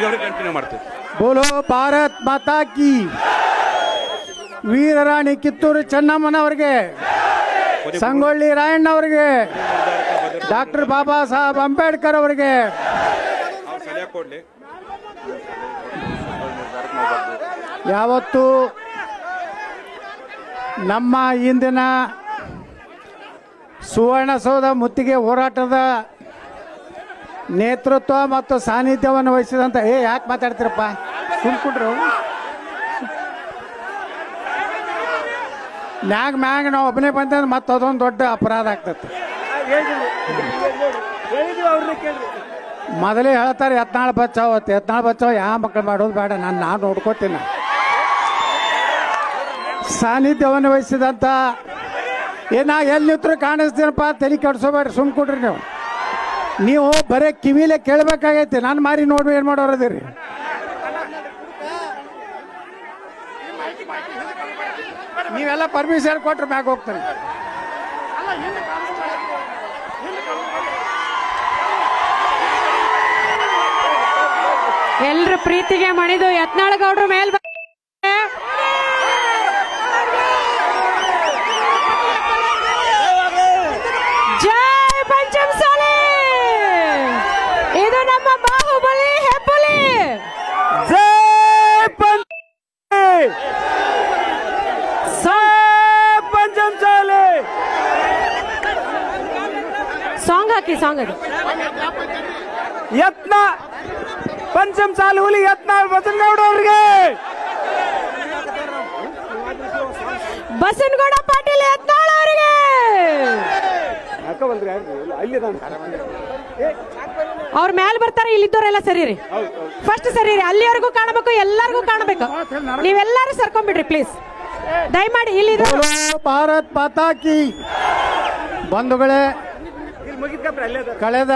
ಮುಗಿ ಅವ್ರಿಗೆ ಕಂಟಿನ್ಯೂ ಮಾಡ್ತೀವಿ. ಬೋಲೋ ಭಾರತ್ ಮಾತಾ ಕಿ. ವೀರರಾಣಿ ಕಿತ್ತೂರು ಚೆನ್ನಮ್ಮನವರಿಗೆ, ಸಂಗೊಳ್ಳಿ ರಾಯಣ್ಣವರಿಗೆ, ಡಾಕ್ಟರ್ ಬಾಬಾ ಸಾಹೇಬ್ ಅಂಬೇಡ್ಕರ್ ಅವರಿಗೆ, ಯಾವತ್ತು ನಮ್ಮ ಇಂದಿನ ಸುವರ್ಣಸೌಧ ಮುತ್ತಿಗೆ ಹೋರಾಟದ ನೇತೃತ್ವ ಮತ್ತು ಸಾನ್ನಿಧ್ಯವನ್ನು ವಹಿಸಿದಂಥ ಯಾಕೆ ಮಾತಾಡ್ತೀರಪ್ಪ ಸುಮ್ಕೊಂಡ್ರು ಮ್ಯಾಗ ನಾವು ಒಬ್ಬನೇ ಬಂದ್ರೆ ಮತ್ತೆ ಅದೊಂದು ದೊಡ್ಡ ಅಪರಾಧ ಆಗ್ತದೆ. ಮೊದಲೇ ಹೇಳ್ತಾರೆ ಯತ್ನಾಳ್ ಬಚಾವ್ ಯಾವ ಮಕ್ಕಳು ಮಾಡೋದು ಬೇಡ, ನಾನು ನೋಡ್ಕೋತೀನಿ. ಸಾನ್ನಿಧ್ಯವನ್ನು ವಹಿಸಿದಂಥ ನಾ ಎಲ್ಲಿ ನಿಂತರೂ ಕಾಣಿಸ್ತೀನಪ್ಪ, ತಲೆ ಕೆಡ್ಸೋಬೇಡ್ರಿ, ಸುಮ್ಕೊಡ್ರಿ. ನೀವು ಬರೀ ಕಿವಿಲೇ ಕೇಳಬೇಕಾಗೈತಿ, ನಾನು ಮಾರಿ ನೋಡ್ರಿ ಏನು ಮಾಡೋರದಿರಿ. ನೀವೆಲ್ಲ ಪರ್ಮಿಷನ್ ಕೊಟ್ರೆ ಮ್ಯಾಗ ಹೋಗ್ತಾರೆ. ಎಲ್ರ ಪ್ರೀತಿಗೆ ಮಣಿದು ಯತ್ನಾಳ್ ಗೌಡ್ರ ಮೇಲ್ ಜೈ ಪಂಚಮಸಾಲಿ. ಇದು ನಮ್ಮ ಬಾಹುಬಲಿ ಹೆಬ್ಬುಲಿ. ಜೈ ಪಂಚಮಸಾಲಿ. ಸಾಂಗ್ ಹಾಕಿ, ಸಾಂಗ್ ಅದು. ಯತ್ನ ಪಂಚಮಸಾಲಿ ಹುಲಿ ಯತ್ನಾಳ್ ಬಸನಗೌಡ ಅವರಿಗೆ, ಬಸನಗೌಡ ಪಾಟೀಲ್ ಯತ್ನಾಳ್ ಅವರಿಗೆ. ಅವ್ರ ಮ್ಯಾಲ ಬರ್ತಾರೆ, ಇಲ್ಲಿದ್ದವರೆಲ್ಲ ಸರಿರಿ, ಫಸ್ಟ್ ಸರಿರಿ, ಅಲ್ಲಿವರೆಗೂ ಕಾಣಬೇಕು, ಎಲ್ಲರಿಗೂ ಕಾಣಬೇಕು. ನೀವೆಲ್ಲರೂ ಸರ್ಕೊಂಡ್ಬಿಡ್ರಿ ಪ್ಲೀಸ್, ದಯಮಾಡಿ. ಇಲ್ಲಿ ಭಾರತ್ ಮಾತಾ ಕಿ. ಬಂಧುಗಳೇ, ಕಳೆದ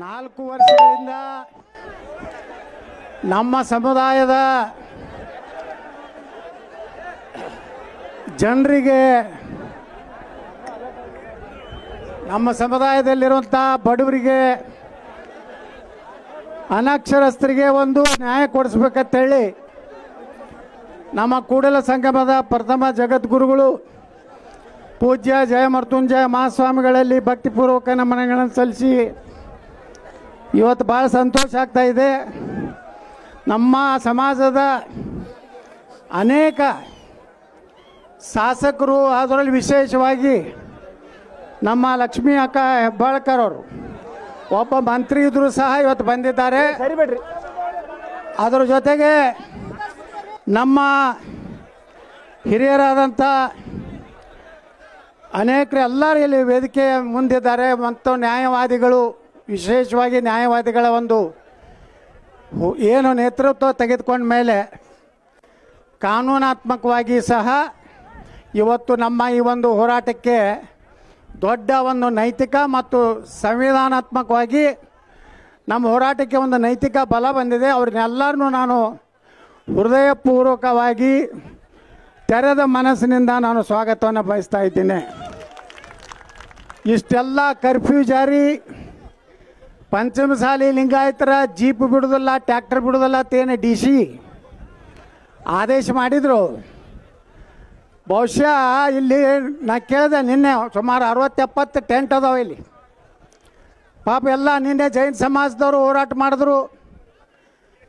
4 ವರ್ಷಗಳಿಂದ ನಮ್ಮ ಸಮುದಾಯದ ಜನರಿಗೆ, ನಮ್ಮ ಸಮುದಾಯದಲ್ಲಿರುವಂಥ ಬಡವರಿಗೆ, ಅನಕ್ಷರಸ್ಥರಿಗೆ ಒಂದು ನ್ಯಾಯ ಕೊಡಿಸ್ಬೇಕಂತೇಳಿ ನಮ್ಮ ಕೂಡಲ ಸಂಗಮದ ಪ್ರಥಮ ಜಗದ್ಗುರುಗಳು ಪೂಜ್ಯ ಜಯಮೃತ್ಯುಂಜಯ ಮಹಾಸ್ವಾಮಿಗಳಲ್ಲಿ ಭಕ್ತಿಪೂರ್ವಕ ನಮನಗಳನ್ನು ಸಲ್ಲಿಸಿ ಇವತ್ತು ಭಾಳ ಸಂತೋಷ ಆಗ್ತಾ ಇದೆ. ನಮ್ಮ ಸಮಾಜದ ಅನೇಕ ಶಾಸಕರು, ಅದರಲ್ಲಿ ವಿಶೇಷವಾಗಿ ನಮ್ಮ ಲಕ್ಷ್ಮೀ ಅಕ್ಕ ಹೆಬ್ಬಾಳ್ಕರ್ ಅವರು ಒಬ್ಬ ಮಂತ್ರಿ ಇದ್ರೂ ಸಹ ಇವತ್ತು ಬಂದಿದ್ದಾರೆ. ಅದರ ಜೊತೆಗೆ ನಮ್ಮ ಹಿರಿಯರಾದಂಥ ಅನೇಕರು ಎಲ್ಲರೂ ಇಲ್ಲಿ ವೇದಿಕೆ ಮುಂದಿದ್ದಾರೆ. ಮತ್ತು ನ್ಯಾಯವಾದಿಗಳು, ವಿಶೇಷವಾಗಿ ನ್ಯಾಯವಾದಿಗಳ ಒಂದು ಏನು ನೇತೃತ್ವ ತೆಗೆದುಕೊಂಡ ಮೇಲೆ ಕಾನೂನಾತ್ಮಕವಾಗಿ ಸಹ ಇವತ್ತು ನಮ್ಮ ಈ ಒಂದು ಹೋರಾಟಕ್ಕೆ ದೊಡ್ಡ ಒಂದು ನೈತಿಕ ಮತ್ತು ಸಂವಿಧಾನಾತ್ಮಕವಾಗಿ ನಮ್ಮ ಹೋರಾಟಕ್ಕೆ ಒಂದು ನೈತಿಕ ಬಲ ಬಂದಿದೆ. ಅವ್ರನ್ನೆಲ್ಲರನ್ನೂ ನಾನು ಹೃದಯಪೂರ್ವಕವಾಗಿ ತೆರೆದ ಮನಸ್ಸಿನಿಂದ ನಾನು ಸ್ವಾಗತವನ್ನು ಬಯಸ್ತಾ ಇದ್ದೀನಿ. ಇಷ್ಟೆಲ್ಲ ಕರ್ಫ್ಯೂ ಜಾರಿ, ಪಂಚಮಸಾಲಿ ಲಿಂಗಾಯತರ ಜೀಪ್ ಬಿಡೋದಿಲ್ಲ, ಟ್ಯಾಕ್ಟರ್ ಬಿಡೋದಿಲ್ಲ ಅಂತೇನು DC ಆದೇಶ ಮಾಡಿದರು. ಬಹುಶಃ ಇಲ್ಲಿ ನಾ ಕೇಳಿದೆ, ನಿನ್ನೆ ಸುಮಾರು 60-70 ಟೆಂಟ್ ಅದಾವೆ ಇಲ್ಲಿ. ಪಾಪ ಎಲ್ಲ ನಿನ್ನೆ ಜೈನ್ ಸಮಾಜದವರು ಹೋರಾಟ ಮಾಡಿದ್ರು,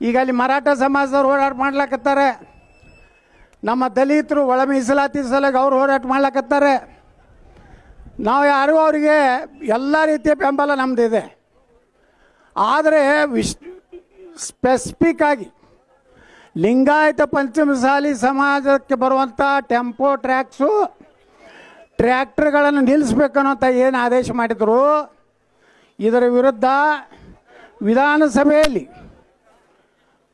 ಈಗ ಅಲ್ಲಿ ಮರಾಠ ಸಮಾಜದವ್ರು ಹೋರಾಟ ಮಾಡ್ಲಕತ್ತಾರೆ, ನಮ್ಮ ದಲಿತರು ಒಳ ಮೀಸಲಾತಿ ಸಲುವಾಗಿ ಅವ್ರು ಹೋರಾಟ ಮಾಡ್ಲಕತ್ತಾರೆ. ನಾವು ಯಾರು ಅವರಿಗೆ ಎಲ್ಲ ರೀತಿಯ ಬೆಂಬಲ ನಮ್ಮದಿದೆ. ಆದರೆ ಸ್ಪೆಸಿಫಿಕ್ ಆಗಿ ಲಿಂಗಾಯತ ಪಂಚಮಸಾಲಿ ಸಮಾಜಕ್ಕೆ ಬರುವಂಥ ಟೆಂಪೋ ಟ್ರ್ಯಾಕ್ಸು, ಟ್ರ್ಯಾಕ್ಟರ್ಗಳನ್ನು ನಿಲ್ಲಿಸ್ಬೇಕನ್ನೋಂಥ ಏನು ಆದೇಶ ಮಾಡಿದರು, ಇದರ ವಿರುದ್ಧ ವಿಧಾನಸಭೆಯಲ್ಲಿ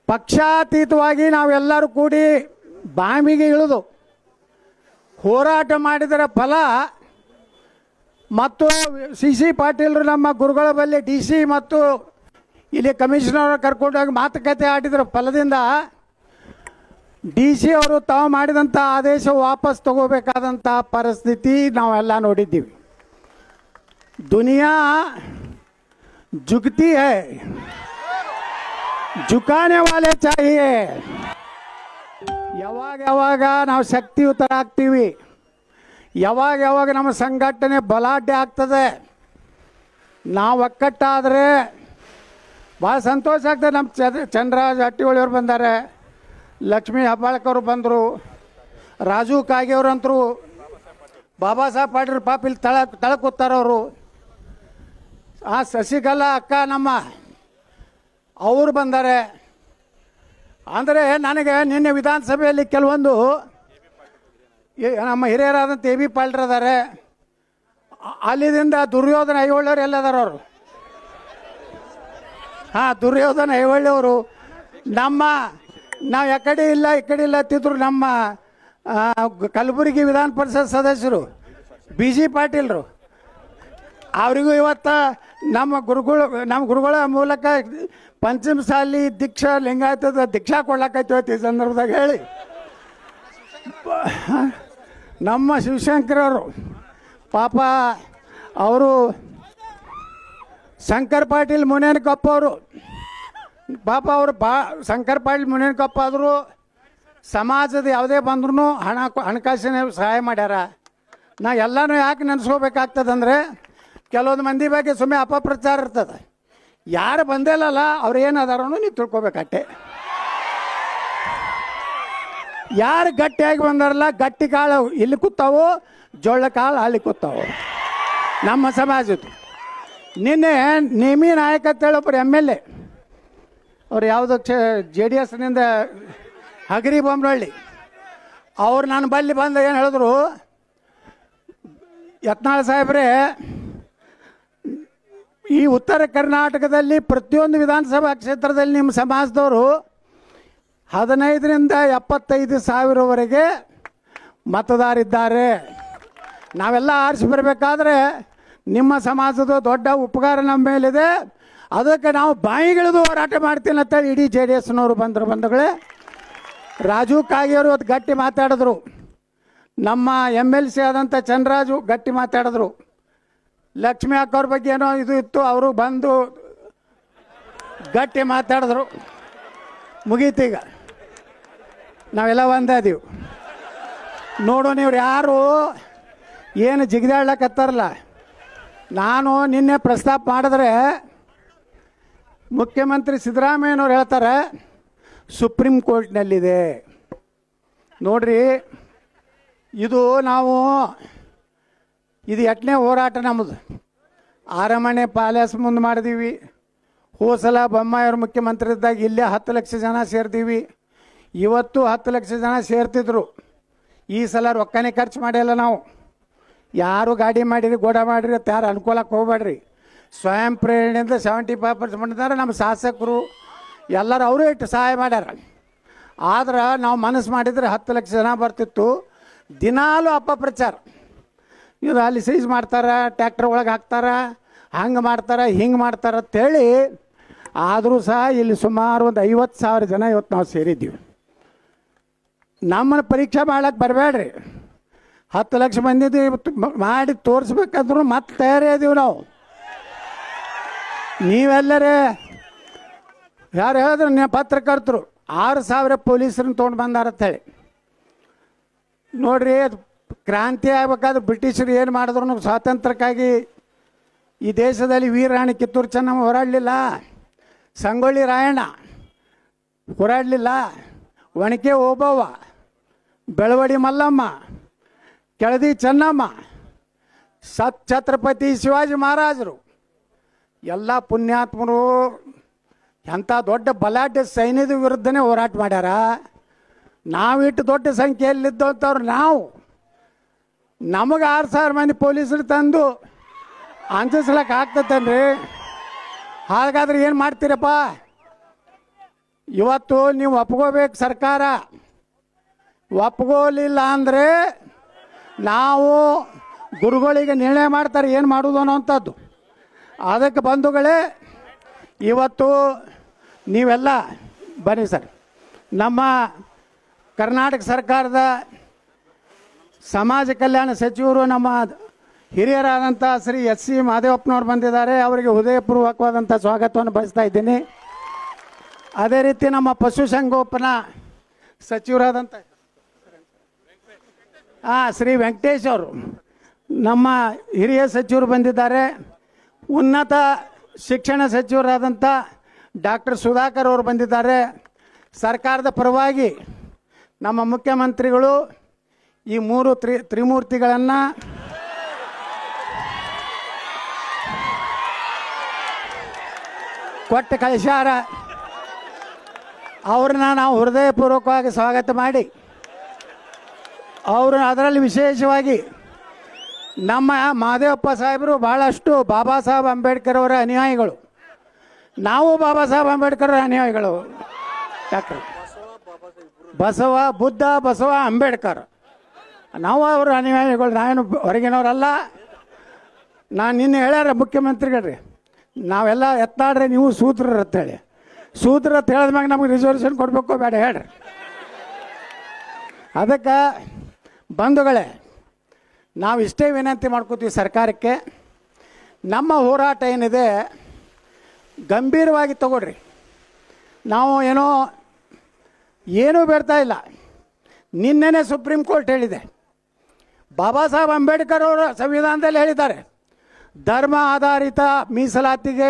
ಪಕ್ಷಾತೀತವಾಗಿ ನಾವೆಲ್ಲರೂ ಕೂಡಿ ಬಾಂಬಿಗೆ ಇಳಿದು ಹೋರಾಟ ಮಾಡಿದರ ಫಲ ಮತ್ತು CC ಪಾಟೀಲರು ನಮ್ಮ ಗುರುಗಳ ಬಳಿ DC ಮತ್ತು ಇಲ್ಲಿ ಕಮಿಷನರ್ ಕರ್ಕೊಂಡೋಗಿ ಮಾತುಕತೆ ಆಡಿದರ ಫಲದಿಂದ DC ಅವರು ತಾವು ಮಾಡಿದಂಥ ಆದೇಶ ವಾಪಸ್ ತಗೋಬೇಕಾದಂಥ ಪರಿಸ್ಥಿತಿ ನಾವೆಲ್ಲ ನೋಡಿದ್ದೀವಿ. ದುನಿಯಾ ಜುಗ್ತಿ ಹೈ, झुकाने वाले चाहिए. ಯಾವಾಗ ಯಾವಾಗ ನಾವು ಶಕ್ತಿಯುತರಾಗ್ತೀವಿ, ಯಾವಾಗ ಯಾವಾಗ ನಮ್ಮ ಸಂಘಟನೆ ಬಲಾಢ್ಯ ಆಗ್ತದೆ, ನಾವು ಒಕ್ಕಟ್ಟಾದರೆ ಭಾಳ ಸಂತೋಷ ಆಗ್ತದೆ. ನಮ್ಮ ಚಂದ್ರರಾಜ್ ಹಟ್ಟಿಹೊಳಿಯವ್ರು ಬಂದಾರೆ, ಲಕ್ಷ್ಮೀ ಹೆಬ್ಬಾಳ್ಕರ್ ಬಂದರು, ರಾಜು ಕಾಗೆಯವ್ರಂತರು, ಬಾಬಾ ಸಾಹೇಬ್ ಪಾಟೀಲ್ ಪಾಪ ಇಲ್ಲಿ ತಳ ಕೂತಾರವರು, ಆ ಶಶಿಕಲಾ ಅಕ್ಕ ನಮ್ಮ ಅವರು ಬಂದಾರೆ. ಅಂದರೆ ನನಗೆ ನಿನ್ನೆ ವಿಧಾನಸಭೆಯಲ್ಲಿ ಕೆಲವೊಂದು ನಮ್ಮ ಹಿರಿಯರಾದಂಥ ಎ ಬಿ ಪಾಟೀಲ್ ಅದಾರೆ, ಅಲ್ಲಿದಿಂದ ದುರ್ಯೋಧನ ಐಹೊಳೆಯವರು ಎಲ್ಲದಾರ ಅವರು. ಹಾಂ, ದುರ್ಯೋಧನ ಐಹೊಳೆಯವರು ನಾವು ಎಕಡೆ ಇಲ್ಲ ಈ ಕಡೆ ಇಲ್ಲ ಅಂತಿದ್ರು. ನಮ್ಮ ಕಲಬುರಗಿ ವಿಧಾನ ಪರಿಷತ್ ಸದಸ್ಯರು BG ಪಾಟೀಲ್ರು, ಅವರಿಗೂ ಇವತ್ತು ನಮ್ಮ ಗುರುಗಳ ಮೂಲಕ ಪಂಚಮಸಾಲಿ ದೀಕ್ಷಾ ಲಿಂಗಾಯತದ ದೀಕ್ಷಾ ಕೊಡ್ಲಾಕೈತಿ ಈ ಸಂದರ್ಭದಾಗ ಹೇಳಿ. ನಮ್ಮ ಶಿವಶಂಕರವರು ಪಾಪ ಅವರು ಶಂಕರ್ ಪಾಟೀಲ್ ಮುನೇನಕೊಪ್ಪ ಅವರು ಪಾಪ ಅವರು ಶಂಕರ್ ಪಾಟೀಲ್ ಮುನೇನಕೊಪ್ಪ ಆದರೂ ಸಮಾಜದ ಯಾವುದೇ ಬಂದ್ರೂ ಹಣಕಾಸಿನ ಸಹಾಯ ಮಾಡ್ಯಾರ. ನಾ ಎಲ್ಲನೂ ಯಾಕೆ ನೆನೆಸ್ಕೋಬೇಕಾಗ್ತದಂದ್ರೆ ಕೆಲವೊಂದು ಮಂದಿ ಬಗ್ಗೆ ಸುಮ್ಮನೆ ಅಪಪ್ರಚಾರ ಇರ್ತದೆ. ಯಾರು ಬಂದಿಲ್ಲಲ್ಲ ಅವ್ರು ಏನದಾರೋ ನೀವು ತಿಳ್ಕೊಬೇಕಟ್ಟೆ. ಯಾರು ಗಟ್ಟಿಯಾಗಿ ಬಂದಾರಲ್ಲ, ಗಟ್ಟಿ ಕಾಳು ಇಲ್ಲಿ ಕೂತಾವು, ಜೋಳ ಕಾಳು ಅಲ್ಲಿ ಕೂತಾವು ನಮ್ಮ ಸಮಾಜದ್ದು. ನಿನ್ನೆ ನೇಮಿ ನಾಯಕ ಅಂತೇಳಿ ಒಬ್ಬರು MLA ಅವ್ರು ಯಾವುದೋ JDSನಿಂದ ಹಗರಿ ಬೊಮ್ಮನಹಳ್ಳಿ ಅವ್ರು ನನ್ನ ಬಲ್ಲಿ ಬಂದು ಏನು ಹೇಳಿದ್ರು, ಯತ್ನಾಳ್ ಸಾಹೇಬ್ರೆ, ಈ ಉತ್ತರ ಕರ್ನಾಟಕದಲ್ಲಿ ಪ್ರತಿಯೊಂದು ವಿಧಾನಸಭಾ ಕ್ಷೇತ್ರದಲ್ಲಿ ನಿಮ್ಮ ಸಮಾಜದವರು 15ರಿಂದ 75,000ವರೆಗೆ ಮತದಾರಿದ್ದಾರೆ. ನಾವೆಲ್ಲ ಆರಿಸಿ ಬರಬೇಕಾದ್ರೆ ನಿಮ್ಮ ಸಮಾಜದ ದೊಡ್ಡ ಉಪಕಾರ ನಮ್ಮ ಮೇಲಿದೆ, ಅದಕ್ಕೆ ನಾವು ಬಾಯಿಗಿಳಿದು ಹೋರಾಟ ಮಾಡ್ತೀನಿ ಅಂತೇಳಿ ಇಡೀ JDSನವರು ಬಂಧುಗಳೇ. ರಾಜು ಕಾಗೆಯವರು ಇವತ್ತು ಗಟ್ಟಿ ಮಾತಾಡಿದ್ರು, ನಮ್ಮ MLC ಆದಂಥ ಚಂದ್ರರಾಜು ಗಟ್ಟಿ ಮಾತಾಡಿದ್ರು, ಲಕ್ಷ್ಮೀ ಅಕ್ಕವ್ರ ಬಗ್ಗೆ ಏನೋ ಇದು ಇತ್ತು, ಅವರು ಬಂದು ಗಟ್ಟಿ ಮಾತಾಡಿದ್ರು. ಮುಗೀತೀಗ ನಾವೆಲ್ಲ ಒಂದಾದೀವಿ. ನೋಡು ನೀವು ಯಾರು ಏನು ಜಿಗಿದಾಡ್ಲಕತ್ತಾರಲ್ಲ, ನಾನು ನಿನ್ನೆ ಪ್ರಸ್ತಾಪ ಮಾಡಿದ್ರೆ ಮುಖ್ಯಮಂತ್ರಿ ಸಿದ್ದರಾಮಯ್ಯನವ್ರು ಹೇಳ್ತಾರೆ ಸುಪ್ರೀಂ ಕೋರ್ಟ್ನಲ್ಲಿದೆ. ನೋಡ್ರಿ, ಇದು 8ನೇ ಹೋರಾಟ ನಮ್ಮದು. ಅರಮನೆ ಪ್ಯಾಲೇಸ್ ಮುಂದೆ ಮಾಡಿದೀವಿ. ಹೋಸಲ ಬೊಮ್ಮಾಯಿಯವ್ರು ಮುಖ್ಯಮಂತ್ರಿ ಇದ್ದಾಗ ಇಲ್ಲೇ 10 ಲಕ್ಷ ಜನ ಸೇರ್ತೀವಿ. ಇವತ್ತು 10 ಲಕ್ಷ ಜನ ಸೇರ್ತಿದ್ರು. ಈ ಸಲ ರೊಕ್ಕನೇ ಖರ್ಚು ಮಾಡಿಲ್ಲ ನಾವು. ಯಾರು ಗಾಡಿ ಮಾಡಿರಿ ಗೋಡ ಮಾಡಿರಿ ಅಂತ ಯಾರು ಅನುಕೂಲಕ್ಕೆ ಹೋಗ್ಬೇಡ್ರಿ. ಸ್ವಯಂ ಪ್ರೇರಣೆಯಿಂದ 75% ಮಾಡಿದ್ದಾರೆ. ನಮ್ಮ ಶಾಸಕರು ಎಲ್ಲರೂ ಅವರು ಇಟ್ಟು ಸಹಾಯ ಮಾಡ್ಯಾರ. ಆದ್ರೆ ನಾವು ಮನಸ್ಸು ಮಾಡಿದರೆ 10 ಲಕ್ಷ ಜನ ಬರ್ತಿತ್ತು. ದಿನಾಲೂ ಅಪಪ್ರಚಾರ, ಇವರು ಅಲ್ಲಿ ಸೀಜ್ ಮಾಡ್ತಾರೆ, ಟ್ಯಾಕ್ಟರ್ ಒಳಗೆ ಹಾಕ್ತಾರೆ, ಹಂಗೆ ಮಾಡ್ತಾರೆ, ಹಿಂಗೆ ಮಾಡ್ತಾರೆ ಅಂತೇಳಿ. ಆದರೂ ಸಹ ಇಲ್ಲಿ ಸುಮಾರು ಒಂದು 50,000 ಜನ ಇವತ್ತು ನಾವು ಸೇರಿದ್ದೀವಿ. ನಮ್ಮನ್ನು ಪರೀಕ್ಷೆ ಮಾಡ್ಲಿಕ್ಕೆ ಬರಬೇಡ್ರಿ. 10 ಲಕ್ಷ ಮಂದಿದ್ದು ಇವತ್ತು ಮಾಡಿ ತೋರಿಸ್ಬೇಕಂದ್ರೂ ಮತ್ತೆ ತಯಾರಿ ಇದೀವಿ ನಾವು. ನೀವೆಲ್ಲರೇ ಯಾರು ಹೇಳಿದ್ರು, ನೀವು ಪತ್ರಕರ್ತರು 6,000 ಪೊಲೀಸರನ್ನ ತೊಗೊಂಡು ಬಂದಾರಂತೇಳಿ. ನೋಡ್ರಿ, ಕ್ರಾಂತಿ ಆಗ್ಬೇಕಾದ್ರೆ ಬ್ರಿಟಿಷರು ಏನು ಮಾಡಿದ್ರು ಸ್ವಾತಂತ್ರ್ಯಕ್ಕಾಗಿ ಈ ದೇಶದಲ್ಲಿ ವೀರರಾಣಿ ಕಿತ್ತೂರು ಚೆನ್ನಮ್ಮ ಹೋರಾಡಲಿಲ್ಲ, ಸಂಗೊಳ್ಳಿ ರಾಯಣ್ಣ ಹೋರಾಡಲಿಲ್ಲ, ಒಣಕೆ ಓಬವ್ವ, ಬೆಳವಡಿ ಮಲ್ಲಮ್ಮ, ಕೆಳದಿ ಚೆನ್ನಮ್ಮ, ಛತ್ರಪತಿ ಶಿವಾಜಿ ಮಹಾರಾಜರು ಎಲ್ಲ ಪುಣ್ಯಾತ್ಮರು ಎಂಥ ದೊಡ್ಡ ಬಲಾಢ್ಯ ಸೈನ್ಯದ ವಿರುದ್ಧನೇ ಹೋರಾಟ ಮಾಡ್ಯಾರ. ನಾವಿಟ್ಟು ದೊಡ್ಡ ಸಂಖ್ಯೆಯಲ್ಲಿದ್ದವಂಥವ್ರು ನಾವು. ನಮಗೆ 6,000 ಮಂದಿ ಪೊಲೀಸರು ತಂದು ಅಂಜಿಸ್ಲಕ್ಕೆ ಆಗ್ತತನ್ರಿ. ಹಾಗಾದ್ರೆ ಏನು ಮಾಡ್ತೀರಪ್ಪ? ಇವತ್ತು ನೀವು ಒಪ್ಕೋಬೇಕು. ಸರ್ಕಾರ ಒಪ್ಕೋಲಿಲ್ಲ ಅಂದರೆ ನಾವು ಗುರುಗಳಿಗೆ ನಿರ್ಣಯ ಮಾಡ್ತಾರೆ ಏನು ಮಾಡೋದು ಅನ್ನೋವಂಥದ್ದು. ಅದಕ್ಕೆ ಬಂಧುಗಳೇ, ಇವತ್ತು ನೀವೆಲ್ಲ ಬನ್ನಿ ಸರ್. ನಮ್ಮ ಕರ್ನಾಟಕ ಸರ್ಕಾರದ ಸಮಾಜ ಕಲ್ಯಾಣ ಸಚಿವರು ನಮ್ಮ ಹಿರಿಯರಾದಂಥ ಶ್ರೀ SC ಮಹದೇವಪ್ಪನವ್ರು ಬಂದಿದ್ದಾರೆ. ಅವರಿಗೆ ಹೃದಯಪೂರ್ವಕವಾದಂಥ ಸ್ವಾಗತವನ್ನು ಬಯಸ್ತಾ ಇದ್ದೀನಿ. ಅದೇ ರೀತಿ ನಮ್ಮ ಪಶುಸಂಗೋಪನಾ ಸಚಿವರಾದಂಥ ಶ್ರೀ ವೆಂಕಟೇಶ್ ಅವರು ನಮ್ಮ ಹಿರಿಯ ಸಚಿವರು ಬಂದಿದ್ದಾರೆ. ಉನ್ನತ ಶಿಕ್ಷಣ ಸಚಿವರಾದಂಥ ಡಾಕ್ಟರ್ ಸುಧಾಕರ್ ಅವರು ಬಂದಿದ್ದಾರೆ. ಸರ್ಕಾರದ ಪರವಾಗಿ ನಮ್ಮ ಮುಖ್ಯಮಂತ್ರಿಗಳು ಈ ಮೂರು ತ್ರಿಮೂರ್ತಿಗಳನ್ನು ಕೊಟ್ಟು ಕಳಿಸ್ಯಾರ. ಅವ್ರನ್ನ ನಾವು ಹೃದಯಪೂರ್ವಕವಾಗಿ ಸ್ವಾಗತ ಮಾಡಿ ಅವರು ಅದರಲ್ಲಿ ವಿಶೇಷವಾಗಿ ನಮ್ಮ ಮಹದೇವಪ್ಪ ಸಾಹೇಬರು ಭಾಳಷ್ಟು ಬಾಬಾ ಸಾಹೇಬ್ ಅಂಬೇಡ್ಕರ್ ಅವರ ಅನುಯಾಯಿಗಳು. ನಾವು ಬಾಬಾ ಸಾಹೇಬ್ ಅಂಬೇಡ್ಕರ್ ಅನುಯಾಯಿಗಳು. ಡಾಕ್ಟರ್ ಬಸವ ಬುದ್ಧ ಬಸವ ಅಂಬೇಡ್ಕರ್ ನಾವು ಅವರ ಅನುಯಾಯಿಗಳು. ನಾವೇನು ಹೊರಗಿನವರಲ್ಲ. ನಾನು ನಿನ್ನೆ ಹೇಳ್ಯಾರ ಮುಖ್ಯಮಂತ್ರಿಗಳ್ರಿ, ನಾವೆಲ್ಲ ಎತ್ತಾಡ್ರೆ ನೀವು ಸೂತ್ರರು ಅಂತೇಳಿ. ಸೂತ್ರ ಅಂತ ಹೇಳಿದ್ಮ್ಯಾಗ ನಮಗೆ ರಿಸರ್ವೇಷನ್ ಕೊಡಬೇಕು ಬೇಡ ಹೇಳ್ರಿ. ಅದಕ್ಕೆ ಬಂಧುಗಳೇ, ನಾವು ಇಷ್ಟೇ ವಿನಂತಿ ಮಾಡ್ಕೋತೀವಿ ಸರ್ಕಾರಕ್ಕೆ, ನಮ್ಮ ಹೋರಾಟ ಏನಿದೆ ಗಂಭೀರವಾಗಿ ತಗೊಳ್ರಿ. ನಾವು ಏನೂ ಬೇಡ್ತಾ ಇಲ್ಲ. ನಿನ್ನೆನೇ ಸುಪ್ರೀಂ ಕೋರ್ಟ್ ಹೇಳಿದೆ, ಬಾಬಾ ಸಾಹೇಬ್ ಅಂಬೇಡ್ಕರ್ ಅವರು ಸಂವಿಧಾನದಲ್ಲಿ ಹೇಳಿದ್ದಾರೆ, ಧರ್ಮ ಆಧಾರಿತ ಮೀಸಲಾತಿಗೆ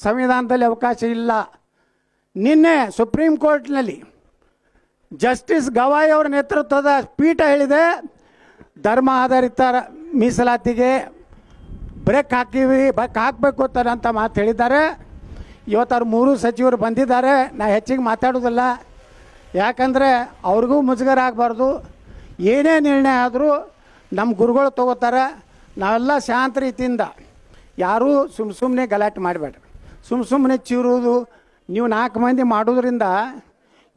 ಸಂವಿಧಾನದಲ್ಲಿ ಅವಕಾಶ ಇಲ್ಲ. ನಿನ್ನೆ ಸುಪ್ರೀಂ ಕೋರ್ಟ್ನಲ್ಲಿ ಜಸ್ಟಿಸ್ ಗವಾಯಿ ಅವರ ನೇತೃತ್ವದ ಪೀಠ ಹೇಳಿದೆ, ಧರ್ಮ ಆಧಾರಿತ ಮೀಸಲಾತಿಗೆ ಬ್ರೇಕ್ ಹಾಕಬೇಕು ಅಂತ ಮಾತು ಹೇಳಿದ್ದಾರೆ. ಇವತ್ತು ಅವ್ರು ಮೂರು ಸಚಿವರು ಬಂದಿದ್ದಾರೆ. ನಾ ಹೆಚ್ಚಿಗೆ ಮಾತಾಡೋದಿಲ್ಲ, ಯಾಕಂದರೆ ಅವ್ರಿಗೂ ಮುಜುಗರ ಆಗಬಾರ್ದು. ಏನೇ ನಿರ್ಣಯ ಆದರೂ ನಮ್ಮ ಗುರುಗಳು ತಗೋತಾರೆ. ನಾವೆಲ್ಲ ಶಾಂತ ರೀತಿಯಿಂದ, ಯಾರೂ ಸುಮ್ಮನೆ ಗಲಾಟೆ ಮಾಡಬೇಡ್ರಿ. ಸುಮ್ಮನೆ ಚೀರುವುದು ನೀವು 4 ಮಂದಿ ಮಾಡೋದ್ರಿಂದ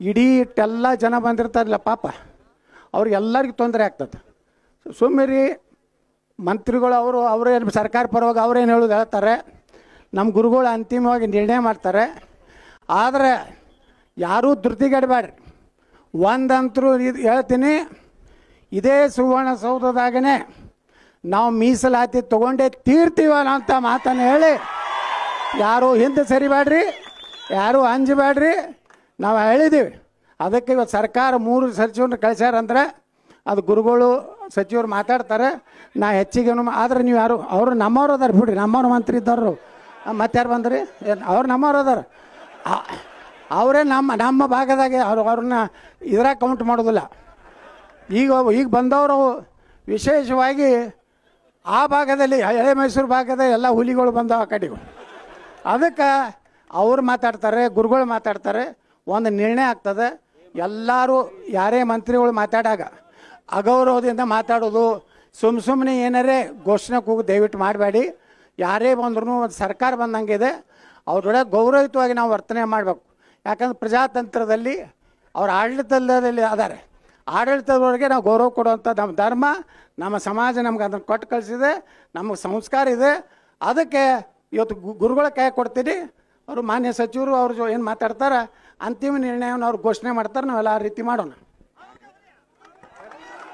ಇಡೀ ಇಷ್ಟೆಲ್ಲ ಜನ ಬಂದಿರ್ತಾರಲ್ಲ ಪಾಪ, ಅವ್ರಿಗೆಲ್ಲರಿಗೂ ತೊಂದರೆ ಆಗ್ತದೆ. ಸುಮ್ಮನೆ ಮಂತ್ರಿಗಳು ಅವರೇನು ಸರ್ಕಾರ ಪರವಾಗಿ ಅವರೇನು ಹೇಳೋದು ಹೇಳ್ತಾರೆ, ನಮ್ಮ ಗುರುಗಳು ಅಂತಿಮವಾಗಿ ನಿರ್ಣಯ ಮಾಡ್ತಾರೆ. ಆದರೆ ಯಾರೂ ಧೃತಿಗೆಡಬೇಡ್ರಿ. ಒಂದಂತರೂ ಹೇಳ್ತೀನಿ, ಇದೇ ಸುವರ್ಣಸೌಧದಾಗನೇ ನಾವು ಮೀಸಲಾತಿ ತೊಗೊಂಡೇ ತೀರ್ತೀವಲ್ಲ ಅಂತ ಮಾತನ್ನು ಹೇಳಿ ಯಾರೂ ಹಿಂದೆ ಸರಿಬೇಡ್ರಿ, ಯಾರೂ ಅಂಜಬೇಡ್ರಿ. ನಾವು ಹೇಳಿದ್ದೀವಿ. ಅದಕ್ಕೆ ಇವತ್ತು ಸರ್ಕಾರ 3 ಸಚಿವರನ್ನ ಕಳಿಸ್ಯಾರಂದ್ರೆ ಅದು ಗುರುಗಳು ಸಚಿವರು ಮಾತಾಡ್ತಾರೆ. ನಾ ಹೆಚ್ಚಿಗೇನು ಆದರೆ ನೀವು ಯಾರು ಅವರು ನಮ್ಮವ್ರು ಅದಾರ ಬಿಡ್ರಿ, ನಮ್ಮವ್ರು ಮಂತ್ರಿ ಇದ್ದವರು. ಮತ್ತಾರು ಬಂದ್ರಿ ಅವ್ರು ನಮ್ಮವ್ರು ಅದಾರ. ಅವರೇ ನಮ್ಮ ಭಾಗದಾಗೆ ಅವ್ರನ್ನ ಇದ್ರಾಗ ಕೌಂಟ್ ಮಾಡೋದಿಲ್ಲ. ಈಗ ಬಂದವರು ವಿಶೇಷವಾಗಿ ಆ ಭಾಗದಲ್ಲಿ ಹಳೆ ಮೈಸೂರು ಭಾಗದ ಎಲ್ಲ ಹುಲಿಗಳು ಬಂದವು ಆ ಕಡೆಗೂ. ಅದಕ್ಕೆ ಅವ್ರು ಮಾತಾಡ್ತಾರೆ, ಗುರುಗಳು ಮಾತಾಡ್ತಾರೆ, ಒಂದು ನಿರ್ಣಯ ಆಗ್ತದೆ. ಎಲ್ಲರೂ ಯಾರೇ ಮಂತ್ರಿಗಳು ಮಾತಾಡಾಗ ಅಗೌರವದಿಂದ ಮಾತಾಡೋದು, ಸುಮ್ಮನೆ ಏನಾರೇ ಘೋಷಣೆ ಕೂಗು ದಯವಿಟ್ಟು ಮಾಡಬೇಡಿ. ಯಾರೇ ಬಂದ್ರೂ ಒಂದು ಸರ್ಕಾರ ಬಂದಂಗಿದೆ, ಅವ್ರೊಳಗೆ ಗೌರವಯುತವಾಗಿ ನಾವು ವರ್ತನೆ ಮಾಡಬೇಕು. ಯಾಕಂದ್ರೆ ಪ್ರಜಾತಂತ್ರದಲ್ಲಿ ಅವ್ರ ಆಡಳಿತದಲ್ಲಿ ಅದಾರೆ. ಆಡಳಿತದವರೆಗೆ ನಾವು ಗೌರವ ಕೊಡುವಂಥ ನಮ್ಮ ಧರ್ಮ, ನಮ್ಮ ಸಮಾಜ ನಮ್ಗೆ ಅದನ್ನು ಕೊಟ್ಟು ಕಳಿಸಿದೆ. ನಮಗೆ ಸಂಸ್ಕಾರ ಇದೆ. ಅದಕ್ಕೆ ಇವತ್ತು ಗುರುಗಳ ಕೈ ಕೊಡ್ತೀನಿ. ಅವರು ಮಾನ್ಯ ಸಚಿವರು ಅವ್ರು ಏನು ಮಾತಾಡ್ತಾರೆ, ಅಂತಿಮ ನಿರ್ಣಯವನ್ನು ಅವ್ರು ಘೋಷಣೆ ಮಾಡ್ತಾರೆ. ನಾವೆಲ್ಲ ಆ ರೀತಿ ಮಾಡೋಣ.